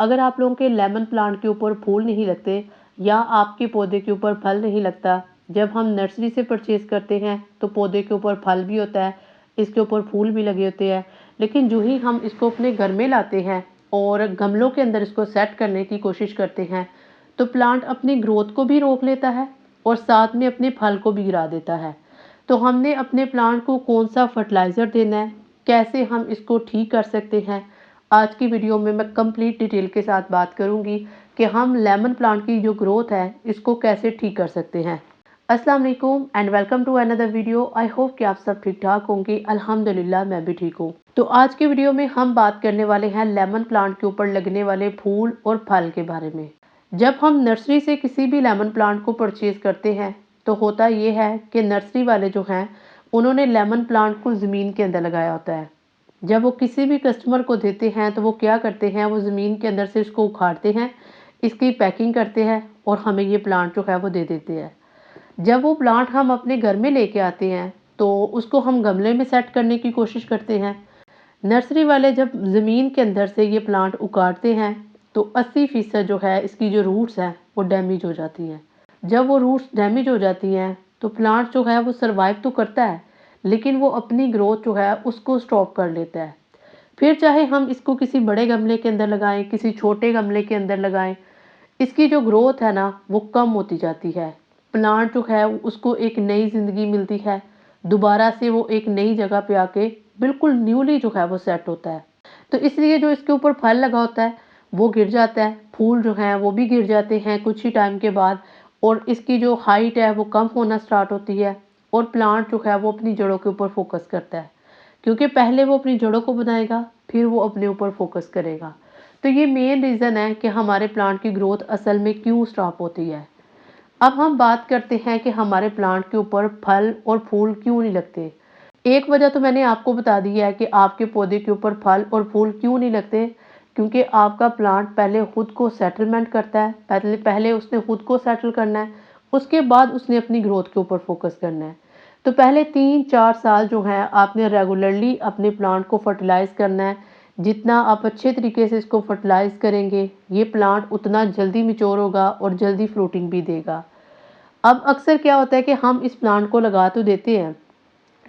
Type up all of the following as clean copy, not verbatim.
अगर आप लोगों के लेमन प्लांट के ऊपर फूल नहीं लगते या आपके पौधे के ऊपर फल नहीं लगता, जब हम नर्सरी से परचेज़ करते हैं तो पौधे के ऊपर फल भी होता है, इसके ऊपर फूल भी लगे होते हैं। लेकिन जो ही हम इसको अपने घर में लाते हैं और गमलों के अंदर इसको सेट करने की कोशिश करते हैं, तो प्लांट अपनी ग्रोथ को भी रोक लेता है और साथ में अपने फल को भी गिरा देता है। तो हमने अपने प्लांट को कौन-सा फर्टिलाइज़र देना है, कैसे हम इसको ठीक कर सकते हैं, आज की वीडियो में मैं कंप्लीट डिटेल के साथ बात करूंगी कि हम लेमन प्लांट की जो ग्रोथ है इसको कैसे ठीक कर सकते हैं। अस्सलाम वालेकुम and welcome to another video. I hope कि आप सब ठीक ठाक होंगे। अल्हम्दुलिल्लाह मैं भी ठीक हूँ। तो आज की वीडियो में हम बात करने वाले हैं लेमन प्लांट के ऊपर लगने वाले फूल और फल के बारे में। जब हम नर्सरी से किसी भी लेमन प्लांट को परचेज करते हैं तो होता ये है कि नर्सरी वाले जो हैं उन्होंने लेमन प्लांट को ज़मीन के अंदर लगाया होता है। जब वो किसी भी कस्टमर को देते हैं तो वो क्या करते हैं, वो ज़मीन के अंदर से इसको उखाड़ते हैं, इसकी पैकिंग करते हैं और हमें ये प्लांट जो है वो दे देते हैं। जब वो प्लांट हम अपने घर में लेके आते हैं तो उसको हम गमले में सेट करने की कोशिश करते हैं। नर्सरी वाले जब ज़मीन के अंदर से ये प्लांट उखाड़ते हैं तो 80% जो है इसकी जो रूट्स हैं वो डैमेज हो जाती हैं। जब वो रूट्स डैमेज हो जाती हैं तो प्लांट जो है वो सर्वाइव तो करता है लेकिन वो अपनी ग्रोथ जो है उसको स्टॉप कर लेता है। फिर चाहे हम इसको किसी बड़े गमले के अंदर लगाएं, किसी छोटे गमले के अंदर लगाएं, इसकी जो ग्रोथ है ना वो कम होती जाती है। प्लांट जो है उसको एक नई ज़िंदगी मिलती है, दोबारा से वो एक नई जगह पे आके बिल्कुल न्यूली जो है वो सेट होता है। तो इसलिए जो इसके ऊपर फल लगा होता है वो गिर जाता है, फूल जो हैं वो भी गिर जाते हैं कुछ ही टाइम के बाद और इसकी जो हाइट है वो कम होना स्टार्ट होती है और प्लांट जो है वो अपनी जड़ों के ऊपर फोकस करता है, क्योंकि पहले वो अपनी जड़ों को बनाएगा फिर वो अपने ऊपर फोकस करेगा। तो ये मेन रीज़न है कि हमारे प्लांट की ग्रोथ असल में क्यों स्टॉप होती है। अब हम बात करते हैं कि हमारे प्लांट के ऊपर फल और फूल क्यों नहीं लगते। एक वजह तो मैंने आपको बता दी है कि आपके पौधे के ऊपर फल और फूल क्यों नहीं लगते, क्योंकि आपका प्लांट पहले खुद को सेटलमेंट करता है, पहले उसने खुद को सेटल करना है, उसके बाद उसने अपनी ग्रोथ के ऊपर फोकस करना है। तो पहले 3-4 साल जो है आपने रेगुलरली अपने प्लांट को फर्टिलाइज़ करना है। जितना आप अच्छे तरीके से इसको फर्टिलाइज़ करेंगे ये प्लांट उतना जल्दी मैच्योर होगा और जल्दी फ्रूटिंग भी देगा। अब अक्सर क्या होता है कि हम इस प्लांट को लगा तो देते हैं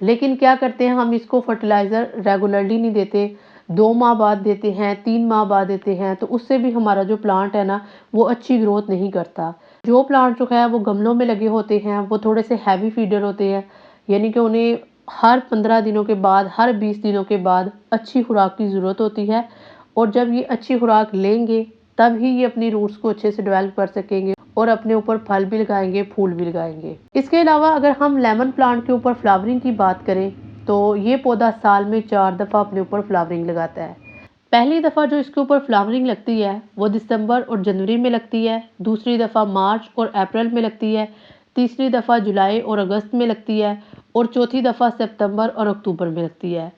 लेकिन क्या करते हैं, हम इसको फर्टिलाइज़र रेगुलरली नहीं देते, 2 माह बाद देते हैं, 3 माह बाद देते हैं, तो उससे भी हमारा जो प्लांट है ना वो अच्छी ग्रोथ नहीं करता। जो प्लांट जो है वो गमलों में लगे होते हैं वो थोड़े से हैवी फीडर होते हैं, यानी कि उन्हें हर 15 दिनों के बाद, हर 20 दिनों के बाद अच्छी खुराक की ज़रूरत होती है और जब ये अच्छी खुराक लेंगे तब ही ये अपनी रूट्स को अच्छे से डेवलप कर सकेंगे और अपने ऊपर फल भी लगाएंगे, फूल भी लगाएंगे। इसके अलावा अगर हम लेमन प्लांट के ऊपर फ्लावरिंग की बात करें तो ये पौधा साल में 4 दफ़ा अपने ऊपर फ्लावरिंग लगाता है। पहली दफ़ा जो इसके ऊपर फ्लावरिंग लगती है वो दिसंबर और जनवरी में लगती है, दूसरी दफ़ा मार्च और अप्रैल में लगती है, तीसरी दफ़ा जुलाई और अगस्त में लगती है और चौथी दफ़ा सितंबर और अक्टूबर में लगती है।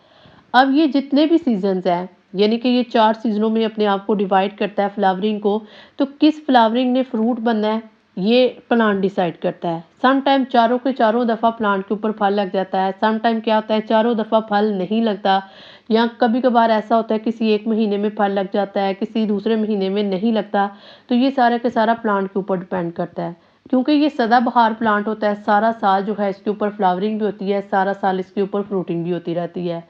अब ये जितने भी सीजन्स हैं, यानी कि ये 4 सीज़नों में अपने आप को डिवाइड करता है फ्लावरिंग को, तो किस फ्लावरिंग ने फ्रूट बनना है ये प्लांट डिसाइड करता है। सम टाइम चारों के चारों दफ़ा प्लांट के ऊपर फल लग जाता है, सम टाइम क्या होता है चारों दफ़ा फल नहीं लगता, या कभी कभार ऐसा होता है किसी एक महीने में फल लग जाता है, किसी दूसरे महीने में नहीं लगता। तो ये सारा का सारा प्लांट के ऊपर डिपेंड करता है, क्योंकि ये सदाबहार प्लांट होता है, सारा साल जो है इसके ऊपर फ्लावरिंग भी होती है, सारा साल इसके ऊपर फ्रूटिंग भी होती रहती है।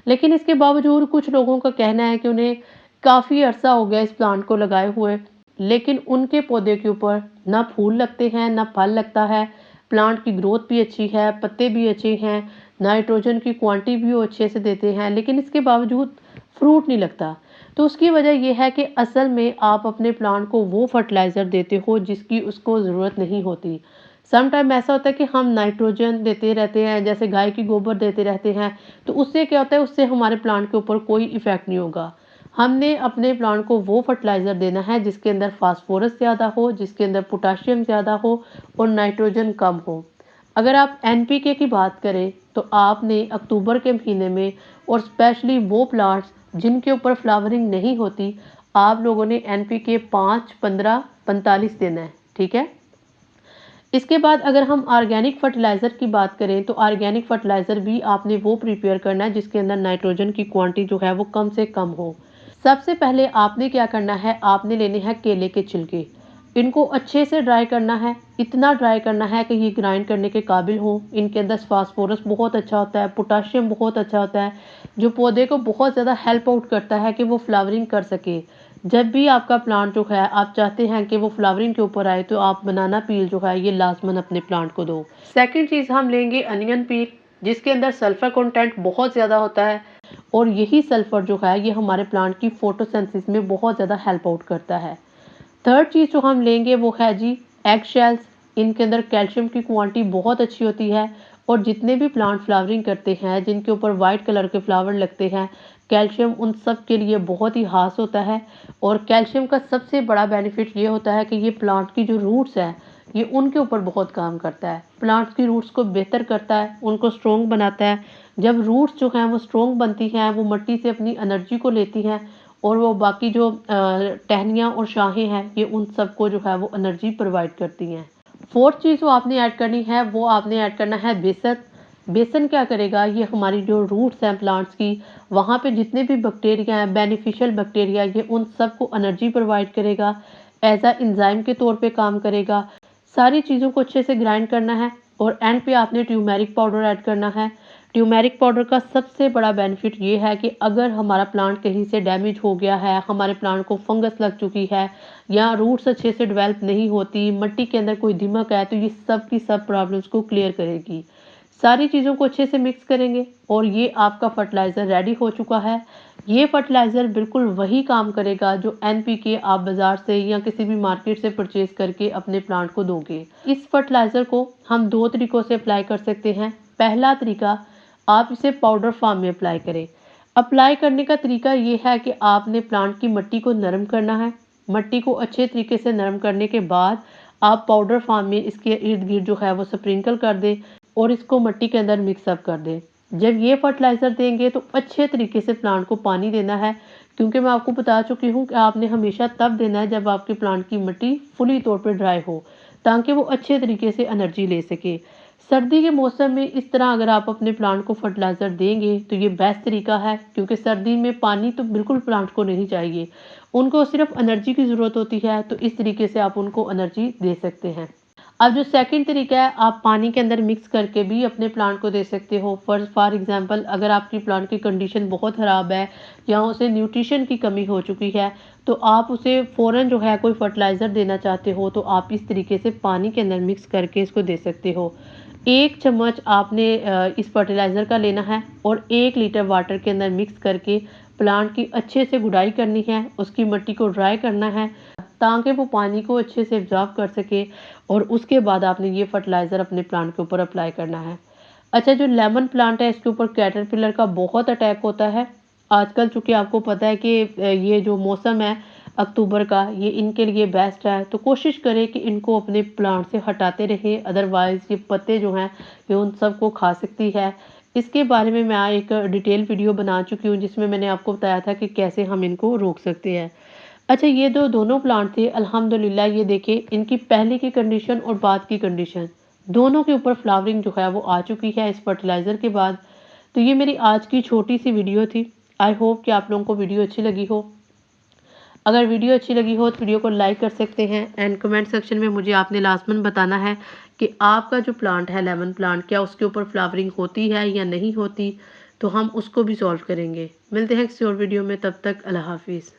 लेकिन इसके बावजूद कुछ लोगों का कहना है कि उन्हें काफ़ी अरसा हो गया इस प्लांट को लगाए हुए, लेकिन उनके पौधे के ऊपर ना फूल लगते हैं ना फल लगता है। प्लांट की ग्रोथ भी अच्छी है, पत्ते भी अच्छे हैं, नाइट्रोजन की क्वांटिटी भी वो अच्छे से देते हैं, लेकिन इसके बावजूद फ्रूट नहीं लगता। तो उसकी वजह यह है कि असल में आप अपने प्लांट को वो फर्टिलाइज़र देते हो जिसकी उसको ज़रूरत नहीं होती। सम टाइम ऐसा होता है कि हम नाइट्रोजन देते रहते हैं, जैसे गाय की गोबर देते रहते हैं, तो उससे क्या होता है, उससे हमारे प्लांट के ऊपर कोई इफ़ेक्ट नहीं होगा। हमने अपने प्लांट को वो फर्टिलाइज़र देना है जिसके अंदर फास्फोरस ज़्यादा हो, जिसके अंदर पोटाशियम ज़्यादा हो और नाइट्रोजन कम हो। अगर आप एनपीके की बात करें तो आपने अक्टूबर के महीने में, और स्पेशली वो प्लांट्स जिनके ऊपर फ्लावरिंग नहीं होती, आप लोगों ने एनपीके 5, 15, 45 देना है, ठीक है। इसके बाद अगर हम ऑर्गेनिक फर्टिलाइज़र की बात करें तो ऑर्गेनिक फर्टिलाइज़र भी आपने वो प्रिपेयर करना है जिसके अंदर नाइट्रोजन की क्वांटिटी जो है वो कम से कम हो। सबसे पहले आपने क्या करना है, आपने लेने हैं केले के छिलके। इनको अच्छे से ड्राई करना है, इतना ड्राई करना है कि ये ग्राइंड करने के काबिल हो। इनके अंदर फास्फोरस बहुत अच्छा होता है, पोटाशियम बहुत अच्छा होता है, जो पौधे को बहुत ज़्यादा हेल्प आउट करता है कि वो फ्लावरिंग कर सके। जब भी आपका प्लांट जो है आप चाहते हैं कि वो फ्लावरिंग के ऊपर आए, तो आप बनाना पील जो है ये लाजमन अपने प्लांट को दो। सेकंड चीज़ हम लेंगे अनियन पील, जिसके अंदर सल्फर कंटेंट बहुत ज़्यादा होता है, और यही सल्फर जो है ये हमारे प्लांट की फोटोसिंथेसिस में बहुत ज़्यादा हेल्प आउट करता है। थर्ड चीज़ जो हम लेंगे वो है जी एग शेल्स। इनके अंदर कैल्शियम की क्वांटिटी बहुत अच्छी होती है, और जितने भी प्लांट फ्लावरिंग करते हैं जिनके ऊपर वाइट कलर के फ्लावर लगते हैं, कैल्शियम उन सब के लिए बहुत ही खास होता है। और कैल्शियम का सबसे बड़ा बेनिफिट ये होता है कि ये प्लांट की जो रूट्स है ये उनके ऊपर बहुत काम करता है, प्लांट्स की रूट्स को बेहतर करता है, उनको स्ट्रॉन्ग बनाता है। जब रूट्स जो हैं वो स्ट्रॉन्ग बनती हैं, वो मिट्टी से अपनी एनर्जी को लेती हैं, और वो बाकी जो टहनियाँ और शाखें हैं ये उन सबको जो है वो एनर्जी प्रोवाइड करती हैं। फोर्थ चीज़ जो आपने ऐड करनी है वो आपने ऐड करना है बेसन। बेसन क्या करेगा, ये हमारी जो रूट्स हैं प्लांट्स की, वहाँ पे जितने भी बैक्टीरिया हैं, बेनिफिशियल बैक्टीरिया, ये उन सबको एनर्जी प्रोवाइड करेगा, एज अ एंजाइम के तौर पे काम करेगा। सारी चीज़ों को अच्छे से ग्राइंड करना है, और एंड पे आपने ट्यूमेरिक पाउडर ऐड करना है। ट्यूमेरिक पाउडर का सबसे बड़ा बेनिफिट ये है कि अगर हमारा प्लांट कहीं से डैमेज हो गया है, हमारे प्लांट को फंगस लग चुकी है, या रूट्स अच्छे से डेवलप नहीं होती, मिट्टी के अंदर कोई दीमक है, तो ये सब की सब प्रॉब्लम्स को क्लियर करेगी। सारी चीज़ों को अच्छे से मिक्स करेंगे, और ये आपका फर्टिलाइज़र रेडी हो चुका है। ये फर्टिलाइज़र बिल्कुल वही काम करेगा जो एनपीके आप बाज़ार से या किसी भी मार्केट से परचेज़ करके अपने प्लांट को दोगे। इस फर्टिलाइज़र को हम 2 तरीकों से अप्लाई कर सकते हैं। पहला तरीका, आप इसे पाउडर फॉर्म में अप्लाई करें। अप्लाई करने का तरीका ये है कि आपने प्लांट की मिट्टी को नरम करना है। मिट्टी को अच्छे तरीके से नरम करने के बाद आप पाउडर फॉर्म में इसके इर्द-गिर्द जो है वो स्प्रिंकल कर दें, और इसको मिट्टी के अंदर मिक्स अप कर दें। जब ये फर्टिलाइज़र देंगे तो अच्छे तरीके से प्लांट को पानी देना है, क्योंकि मैं आपको बता चुकी हूँ कि आपने हमेशा तब देना है जब आपके प्लांट की मिट्टी फुली तौर पे ड्राई हो, ताकि वो अच्छे तरीके से एनर्जी ले सके। सर्दी के मौसम में इस तरह अगर आप अपने प्लांट को फर्टिलाइज़र देंगे तो ये बेस्ट तरीका है, क्योंकि सर्दी में पानी तो बिल्कुल प्लांट को नहीं चाहिए, उनको सिर्फ एनर्जी की ज़रूरत होती है, तो इस तरीके से आप उनको एनर्जी दे सकते हैं। अब जो सेकंड तरीका है, आप पानी के अंदर मिक्स करके भी अपने प्लांट को दे सकते हो। फॉर एग्जांपल, अगर आपकी प्लांट की कंडीशन बहुत ख़राब है या उसे न्यूट्रिशन की कमी हो चुकी है, तो आप उसे फ़ौरन जो है कोई फर्टिलाइज़र देना चाहते हो, तो आप इस तरीके से पानी के अंदर मिक्स करके इसको दे सकते हो। 1 चम्मच आपने इस फर्टिलाइज़र का लेना है, और 1 लीटर वाटर के अंदर मिक्स करके प्लांट की अच्छे से गुड़ाई करनी है, उसकी मिट्टी को ड्राई करना है, ताकि वो पानी को अच्छे से एब्ज़ॉर्ब कर सके, और उसके बाद आपने ये फर्टिलाइज़र अपने प्लांट के ऊपर अप्लाई करना है। अच्छा, जो लेमन प्लांट है इसके ऊपर कैटरपिलर का बहुत अटैक होता है। आजकल चूँकि आपको पता है कि ये जो मौसम है अक्टूबर का, ये इनके लिए बेस्ट है, तो कोशिश करें कि इनको अपने प्लांट से हटाते रहें, अदरवाइज़ ये पत्ते जो हैं ये उन सबको खा सकती है। इसके बारे में मैं एक डिटेल वीडियो बना चुकी हूँ, जिसमें मैंने आपको बताया था कि कैसे हम इनको रोक सकते हैं। अच्छा, ये दोनों प्लांट थे, अल्हम्दुलिल्लाह ये देखिए इनकी पहले की कंडीशन और बाद की कंडीशन, दोनों के ऊपर फ्लावरिंग जो है वो आ चुकी है इस फर्टिलाइज़र के बाद। तो ये मेरी आज की छोटी सी वीडियो थी। आई होप कि आप लोगों को वीडियो अच्छी लगी हो। अगर वीडियो अच्छी लगी हो तो वीडियो को लाइक कर सकते हैं, एंड कमेंट सेक्शन में मुझे आपने लाजमन बताना है कि आपका जो प्लांट है लेमन प्लांट, क्या उसके ऊपर फ्लावरिंग होती है या नहीं होती, तो हम उसको भी सॉल्व करेंगे। मिलते हैं किसी और वीडियो में, तब तक अल्लाह हाफिज़।